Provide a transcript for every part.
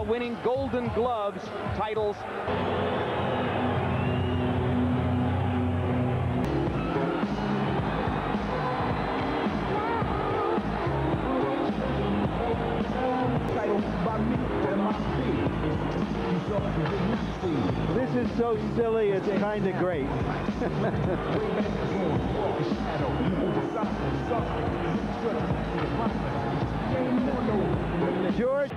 winning Golden Gloves titles. This is so silly, it's kind of great. George.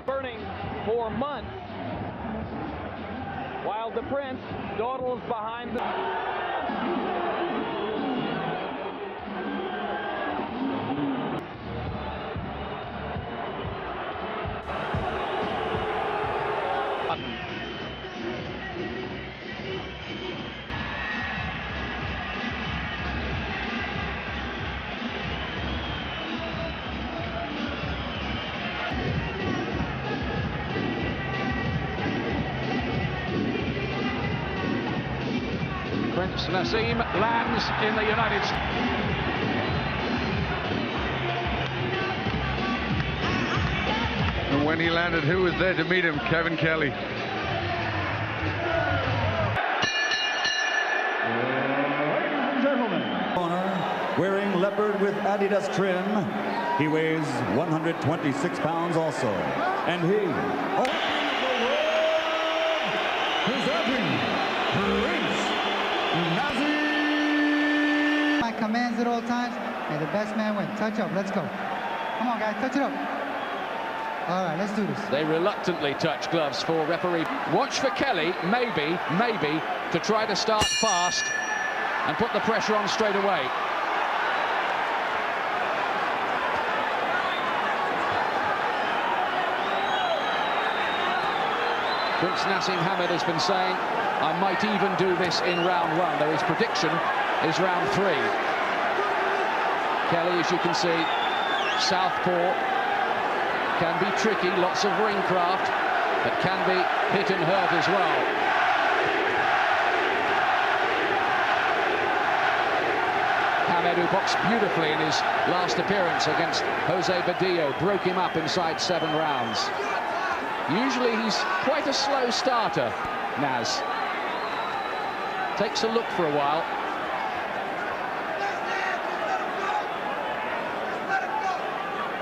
Burning for months, while the Prince dawdles behind the... Prince Naseem lands in the United States. And when he landed, who was there to meet him? Kevin Kelley. Ladies and gentlemen, corner, wearing leopard with Adidas trim, he weighs 126 pounds also. And he, presenting Prince Naseem. My commands at all times, may the best man win. Touch up, let's go. Come on, guys, touch it up. All right, let's do this. They reluctantly touch gloves for referee. Watch for Kelley, maybe, to try to start fast and put the pressure on straight away. Prince Naseem Hamed has been saying, I might even do this in round one, though his prediction is round 3. Kelley, as you can see, southpaw, can be tricky, lots of ring craft, but can be hit and hurt as well. Hamed, who boxed beautifully in his last appearance against Jose Badillo, broke him up inside 7 rounds. Usually he's quite a slow starter, Naz. Takes a look for a while.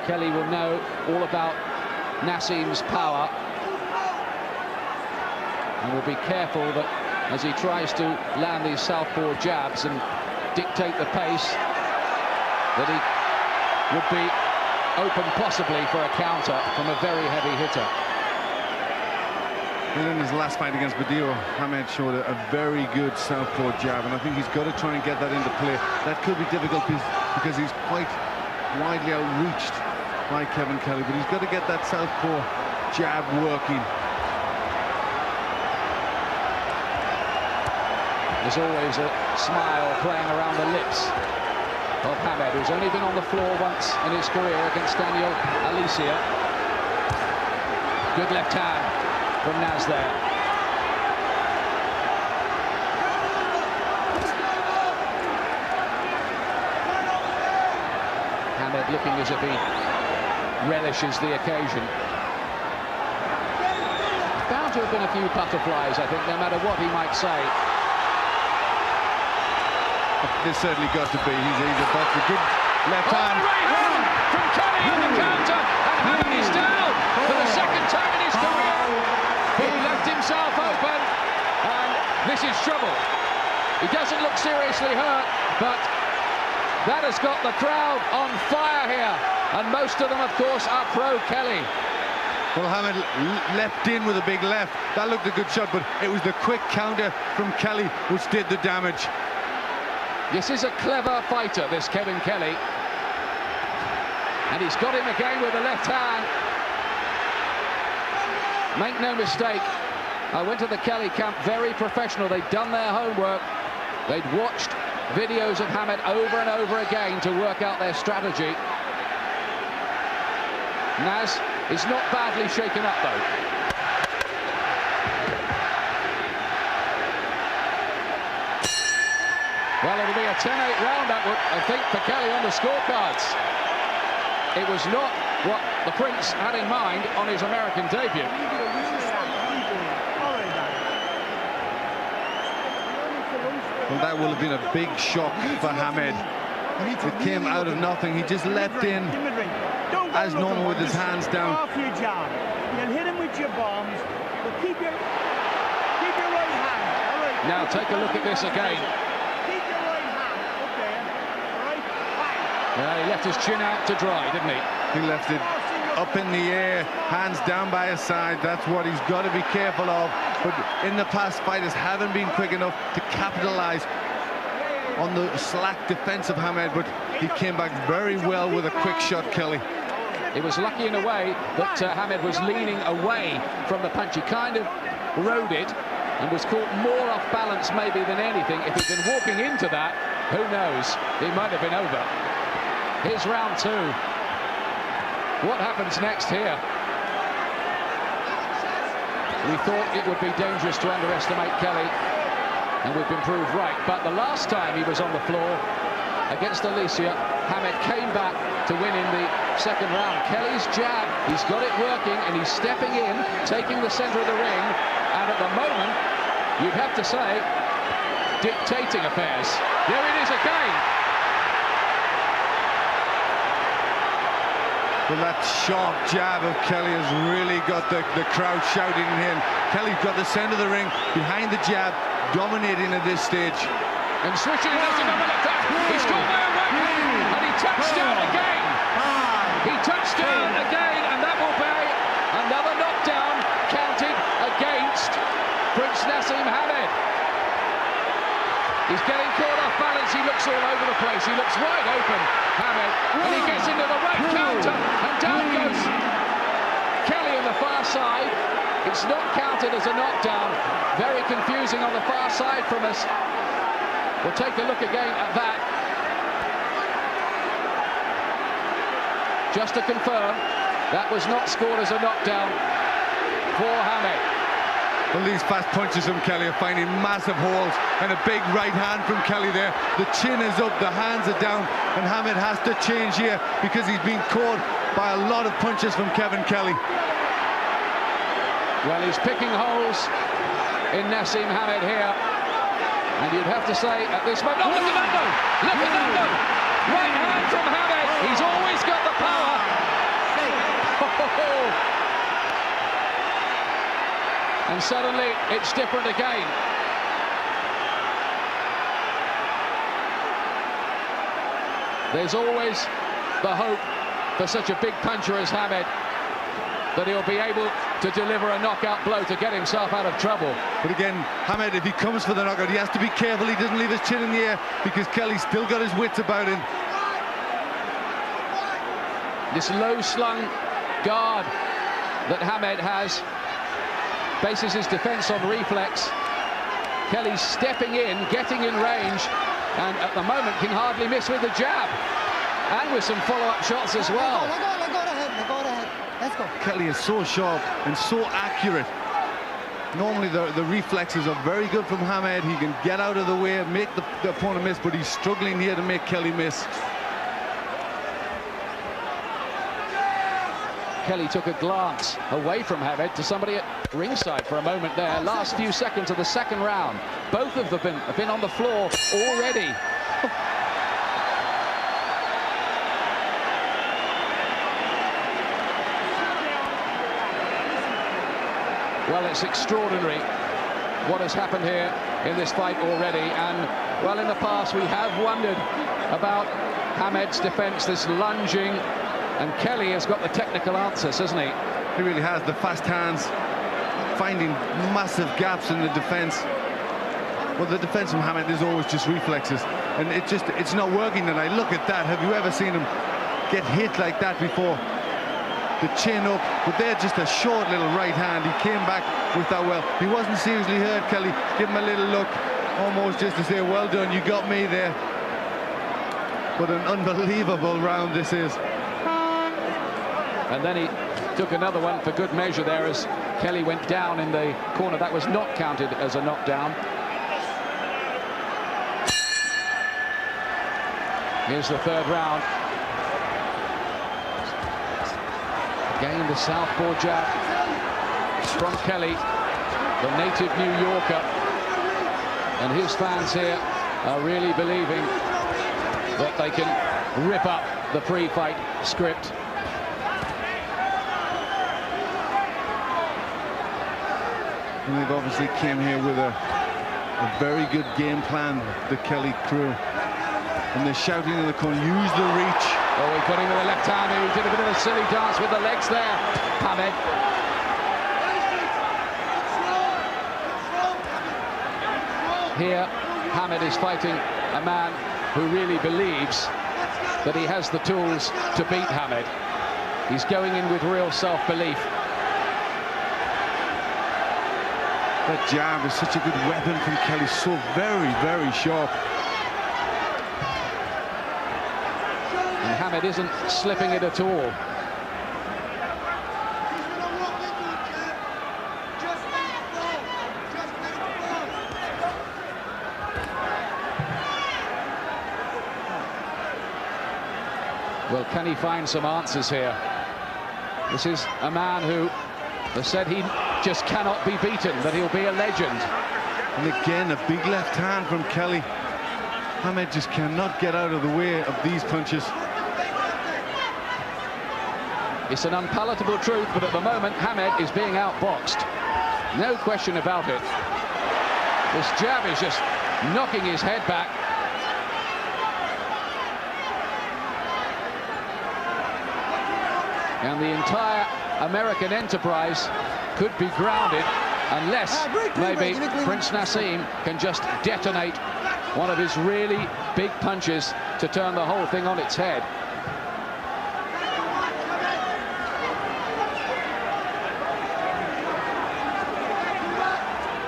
Kelley will know all about Naseem's power and will be careful that as he tries to land these southpaw jabs and dictate the pace, that he would be open possibly for a counter from a very heavy hitter. And in his last fight against Badillo, Hamed showed a very good southpaw jab, and I think he's got to try and get that into play. That could be difficult because he's quite widely outreached by Kevin Kelley, but he's got to get that southpaw jab working. There's always a smile playing around the lips of Hamed, who's only been on the floor once in his career against Daniel Alicia. Good left hand from Naz there. Hamed looking as if he relishes the occasion. Bound to have been a few butterflies, I think, no matter what he might say. There's certainly got to be. He's a boxer. Good left hand. Right hand from Kelley on the counter, and Hamed is down for the second time in his career. He left himself open, and this is trouble. He doesn't look seriously hurt, but that has got the crowd on fire here, and most of them, of course, are pro-Kelley. Well, Hamed leapt in with a big left. That looked a good shot, but it was the quick counter from Kelley which did the damage. This is a clever fighter, this Kevin Kelley. And he's got him again with the left hand. Make no mistake, I went to the Kelley camp, very professional. They'd done their homework. They'd watched videos of Hamed over and over again to work out their strategy. Naz is not badly shaken up, though. Well, it'll be a 10-8 round, that would, I think, for Kelley on the scorecards. It was not what the Prince had in mind on his American debut. Well, that will have been a big shock for Hamed. It came out of nothing. He just leapt in as normal with his hands down. Off your jab. You'll hit him with your bombs, but keep your right hand. All right. Now take a look at this again. Keep your right hand up there. All right. Bang. He left his chin out to dry, didn't he? He left it up in the air, hands down by his side. That's what he's got to be careful of. But in the past, fighters haven't been quick enough to capitalize on the slack defense of Hamed, but he came back very well with a quick shot, Kelley. He was lucky in a way that Hamed was leaning away from the punch. He kind of rode it and was caught more off balance maybe than anything. If he'd been walking into that, who knows? He might have been over. Here's round two. What happens next here? We thought it would be dangerous to underestimate Kelley, and we've been proved right. But the last time he was on the floor against Alicia, Hamed came back to win in the second round. Kelley's jab, he's got it working, and he's stepping in, taking the center of the ring, and at the moment, you'd have to say, dictating affairs. There it is again. Well, that sharp jab of Kelley has really got the crowd shouting in. Kelley's got the center of the ring, behind the jab, dominating at this stage. And switching, that's another left hand. He's caught by a right hand, and he touched down again. He touched down again, and that will be another knockdown counted against Prince Naseem Hamed. He's getting caught off balance. He looks all over the place. He looks wide open, Hamed, and he gets into the right counter, and down goes Kelley on the far side. It's not counted as a knockdown. Very confusing on the far side from us. We'll take a look again at that. Just to confirm, that was not scored as a knockdown for Hamed. Well, these fast punches from Kelley are finding massive holes, and a big right hand from Kelley there. The chin is up, the hands are down, and Hamed has to change here because he's been caught by a lot of punches from Kevin Kelley. Well, he's picking holes in Naseem Hamed here, and you'd have to say at this moment, oh, look at that though! Look at that though! Right hand from Hamed, he's always got the power. And suddenly it's different again. There's always the hope for such a big puncher as Hamed that he'll be able to deliver a knockout blow to get himself out of trouble. But again, Hamed, if he comes for the knockout, he has to be careful he doesn't leave his chin in the air, because Kelley's still got his wits about him. This low-slung guard that Hamed has bases his defense on reflex. Kelley's stepping in, getting in range, and at the moment can hardly miss with the jab, and with some follow-up shots as well. Let go ahead. Let's go. Kelley is so sharp and so accurate. Normally the reflexes are very good from Hamed. He can get out of the way, make the opponent miss, but he's struggling here to make Kelley miss. Kelley took a glance away from Hamed to somebody at ringside for a moment there. Last few seconds of the second round. Both of them have been on the floor already. Well, it's extraordinary what has happened here in this fight already. And, well, in the past we have wondered about Hamed's defense, this lunging. And Kelley has got the technical answers, hasn't he? He really has. The fast hands, finding massive gaps in the defense. Well, the defense from Hamed is always just reflexes, and it's not working tonight. Look at that. Have you ever seen him get hit like that before? The chin up, but they're just a short little right hand. He came back with that well. He wasn't seriously hurt, Kelley. Give him a little look, almost just to say, well done, you got me there. But an unbelievable round this is. And then he took another one for good measure there as Kelley went down in the corner. That was not counted as a knockdown. Here's the third round. Again, the southpaw jab from Kelley, the native New Yorker. And his fans here are really believing that they can rip up the pre-fight script. And they've obviously came here with a very good game plan, the Kelley crew. And they're shouting in the corner, use the reach. Oh, he got him with a left hand. He did a bit of a silly dance with the legs there, Hamed. Here, Hamed is fighting a man who really believes that he has the tools to beat Hamed. He's going in with real self-belief. That jab is such a good weapon from Kelley, so very, very sharp. And Hamed isn't slipping it at all. Well, can he find some answers here? This is a man who has said he just cannot be beaten, that he'll be a legend. And again, a big left hand from Kelley. Hamed just cannot get out of the way of these punches. It's an unpalatable truth, but at the moment, Hamed is being outboxed. No question about it. This jab is just knocking his head back. And the entire American enterprise could be grounded unless maybe Prince Naseem can just detonate one of his really big punches to turn the whole thing on its head.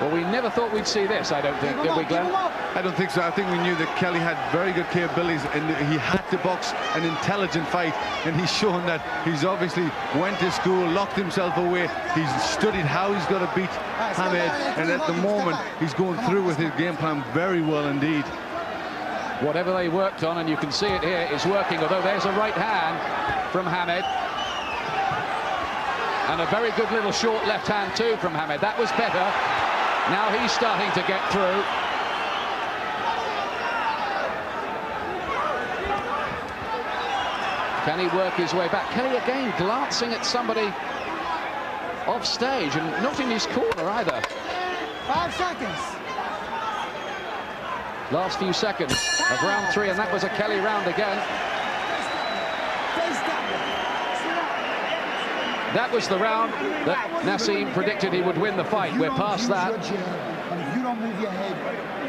Well, we never thought we'd see this, I don't think, did we, Glenn? I don't think so. I think we knew that Kelley had very good capabilities and he had to box an intelligent fight, and he's shown that. He's obviously went to school, locked himself away, he's studied how he's got to beat Hamed, and at the moment he's going through with his game plan very well indeed. Whatever they worked on, and you can see it here, is working, although there's a right hand from Hamed. And a very good little short left hand too from Hamed. That was better. Now he's starting to get through. Can he work his way back? Kelley again glancing at somebody off stage and not in his corner either. 5 seconds. Last few seconds of round 3, and that was a Kelley round again. That was the round that Naseem predicted he would win the fight. We're past that. And if you don't move your head,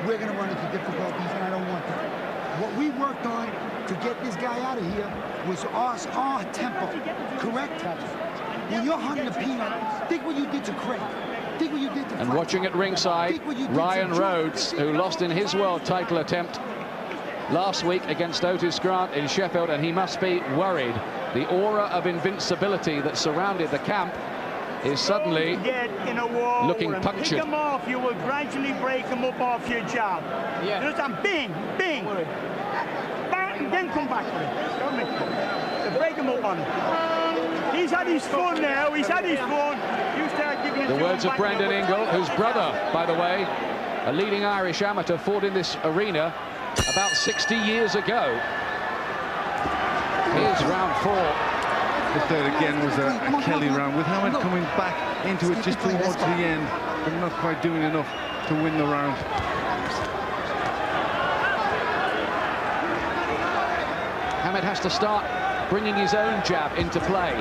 we're going to run into difficulties, and I don't want that. What we worked on to get this guy out of here was our tempo, correct? When you're hunting a peanut, think what you did to Craig. Think what you did to And watching at ringside, Ryan Rhodes, who lost in his world title attempt last week against Otis Grant in Sheffield, and he must be worried. The aura of invincibility that surrounded the camp is suddenly looking punctured. Pick him off, you will gradually break him up off your jab. Yeah. You understand? Bing, bing, bang, then come back with it. Don't make it. To break him up on it. He's had his fun now. He's had his fun. You start giving The words of Brendan Ingle, whose brother, by the way, a leading Irish amateur, fought in this arena about 60 years ago. Here's round 4. The third again was a Kelley round, with Hamed coming back into it just towards the end, but not quite doing enough to win the round. Hamed has to start bringing his own jab into play.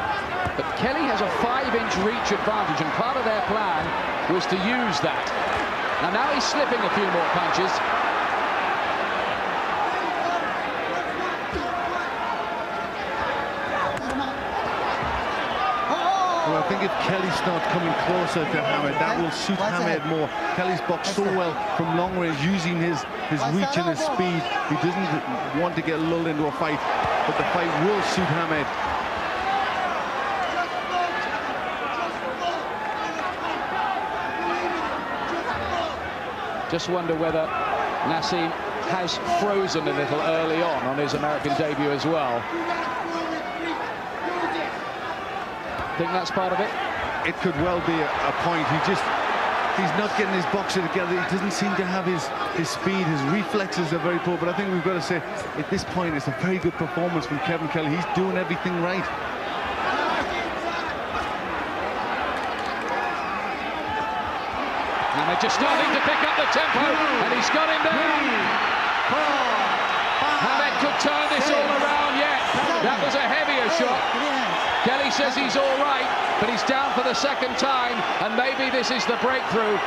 But Kelley has a 5-inch reach advantage, and part of their plan was to use that. Now he's slipping a few more punches. Well, I think if Kelley starts coming closer to Hamed, that will suit Hamed more. Kelley's boxed so well from long range, using his reach and his speed. He doesn't want to get lulled into a fight, but the fight will suit Hamed. Just wonder whether Naseem has frozen a little early on his American debut as well. Think that's part of it? It could well be a point. He's not getting his boxer together. He doesn't seem to have his speed. His reflexes are very poor. But I think we've got to say, at this point, it's a very good performance from Kevin Kelley. He's doing everything right. And they're just starting to pick up the tempo, and he's got him down. Hamed could turn this all around yet. That was a heavier shot. Kelley says he's all right, but he's down for the second time, and maybe this is the breakthrough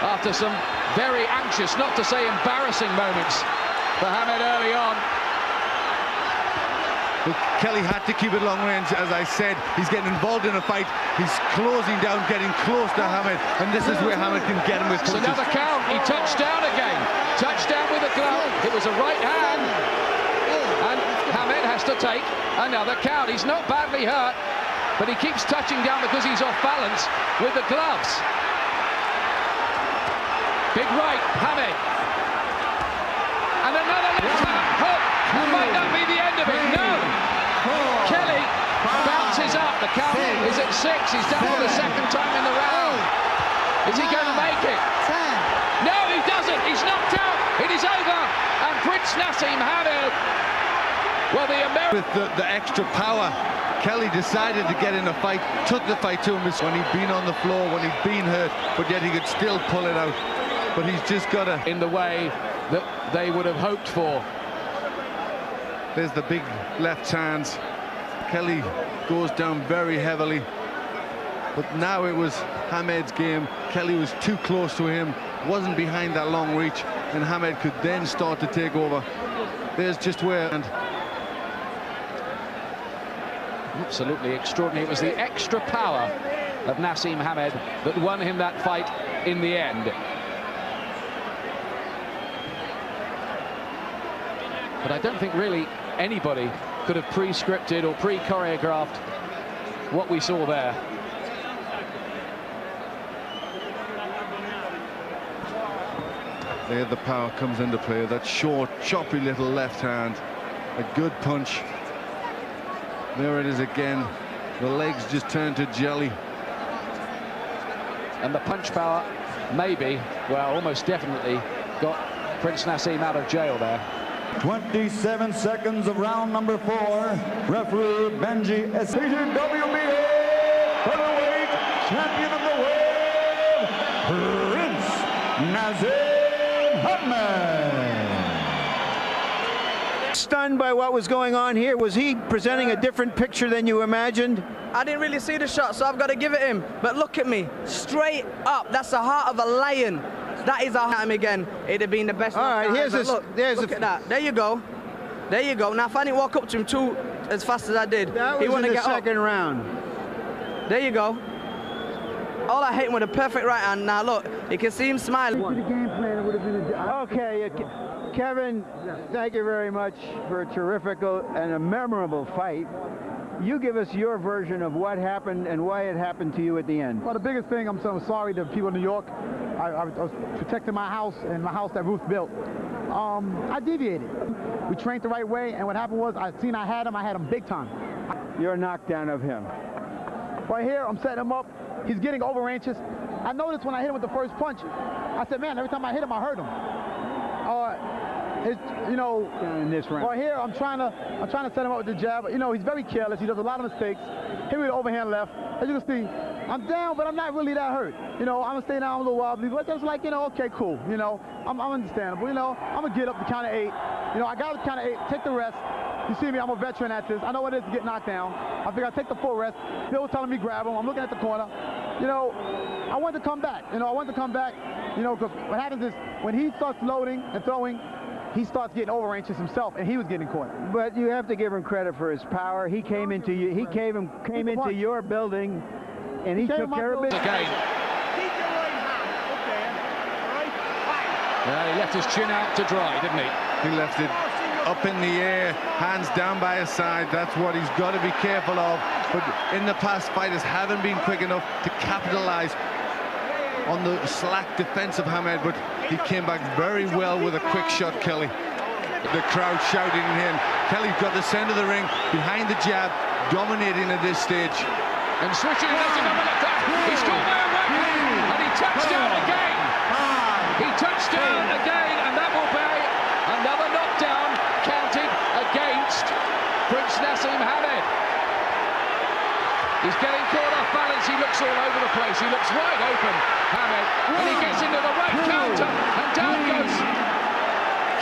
after some very anxious, not to say embarrassing moments for Hamed early on. But Kelley had to keep it long range, as I said. He's getting involved in a fight. He's closing down, getting close to Hamed, and this is where Hamed can get him with punches. It's another count. He touched down again. Touched down with a glove. It was a right hand. And Hamed has to take another count. He's not badly hurt, but he keeps touching down because he's off balance with the gloves. Big right, Hamed. And another left hand hook. That might not be the end of it. No. Kelley bounces up. The count is at 6. He's down for the second time in the round. Is he going to make it? No, he doesn't. He's knocked out. It is over. And Prince Naseem Hamed, well, with the extra power, Kelley decided to get in a fight, took the fight to him when he'd been on the floor, when he'd been hurt, but yet he could still pull it out. But he's just got to... in the way that they would have hoped for. There's the big left hands. Kelley goes down very heavily. But now it was Hamed's game. Kelley was too close to him, wasn't behind that long reach, and Hamed could then start to take over. There's just where... and absolutely extraordinary. It was the extra power of Naseem Hamed that won him that fight in the end. But I don't think really anybody could have pre-scripted or pre-choreographed what we saw there. There the power comes into play. That short, choppy little left hand. A good punch. There it is again. The legs just turn to jelly. And the punch power, maybe, well, almost definitely got Prince Naseem out of jail there. 27 seconds of round number 4. Referee Benji Petinju WBA featherweight champion of the world, Prince Naseem Hamed. Stunned by what was going on here. Was he presenting a different picture than you imagined? I didn't really see the shot, so I've got to give it him. But look at me, straight up. That's the heart of a lion. That is a heart again. It'd have been the best. All right, here's this. Look at that. There you go. There you go. Now, if I didn't walk up to him too as fast as I did, that he was in the get second round. There you go. All I hit him with a perfect right hand. Now look, you can see him smiling. Okay, Kevin, thank you very much for a terrific and a memorable fight. You give us your version of what happened and why it happened to you at the end. Well, the biggest thing, I'm so sorry to people in New York. I was protecting my house and my house that Ruth built. I deviated. We trained the right way, and what happened was I had him big time. Your knockdown of him. Right here, I'm setting him up. He's getting over anxious. I noticed when I hit him with the first punch, I said, man, every time I hit him, I hurt him. In this round. Right here, I'm trying to set him up with the jab. You know, he's very careless. He does a lot of mistakes. Hit me with overhand left. As you can see, I'm down, but I'm not really that hurt. You know, I'm gonna stay down a little wobbly, but just like, you know, okay, cool. You know, I'm understandable. You know, I'm gonna get up to count of 8. You know, I got to count of 8. Take the rest. You see me, I'm a veteran at this. I know what it is to get knocked down. I think I take the full rest. Bill was telling me grab him. I'm looking at the corner. You know, I want to come back. You know, I want to come back. You know, because what happens is when he starts loading and throwing, he starts getting over anxious himself, and he was getting caught. But you have to give him credit for his power. He came into you. He came into your building, and he took care of business. Again. Yeah, he left his chin out to dry, didn't he? He left it up in the air, hands down by his side. That's what he's got to be careful of. But in the past, fighters haven't been quick enough to capitalize on the slack defense of Hamed, but he came back very well with a quick shot, Kelley. The crowd shouting him. Kelley got the center of the ring, behind the jab, dominating at this stage. And switching, that's another attack. He's caught by a right hand, and he touched down again. He touched down again, and that will be another knockdown counted against Prince Naseem Hamed. He's getting caught off balance. He looks all over the place. He looks wide open, Hamed, and he gets into the right counter, and down goes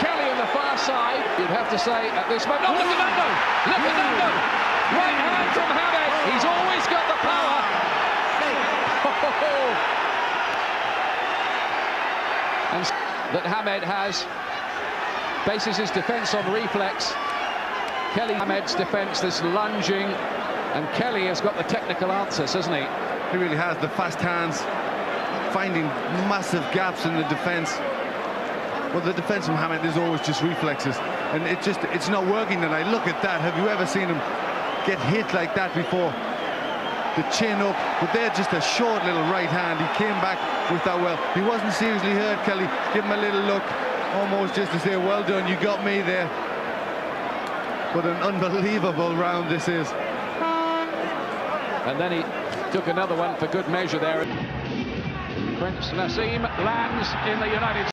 Kelley on the far side. You'd have to say at this moment, oh, look at that though! Look at that though! Right hand from Hamed. He's always got the power. And that Hamed has bases his defence on reflex. Kelley, Hamed's defence, this lunging, and Kelley has got the technical answers, hasn't he? He really has. The fast hands, finding massive gaps in the defence. Well, the defence from Hamed is always just reflexes, and it's not working tonight. Look at that. Have you ever seen him get hit like that before? The chin up, but they're just a short little right hand. He came back with that well. He wasn't seriously hurt, Kelley. Give him a little look, almost just to say, well done, you got me there. But an unbelievable round this is. And then he took another one for good measure there. Prince Naseem lands in the United States.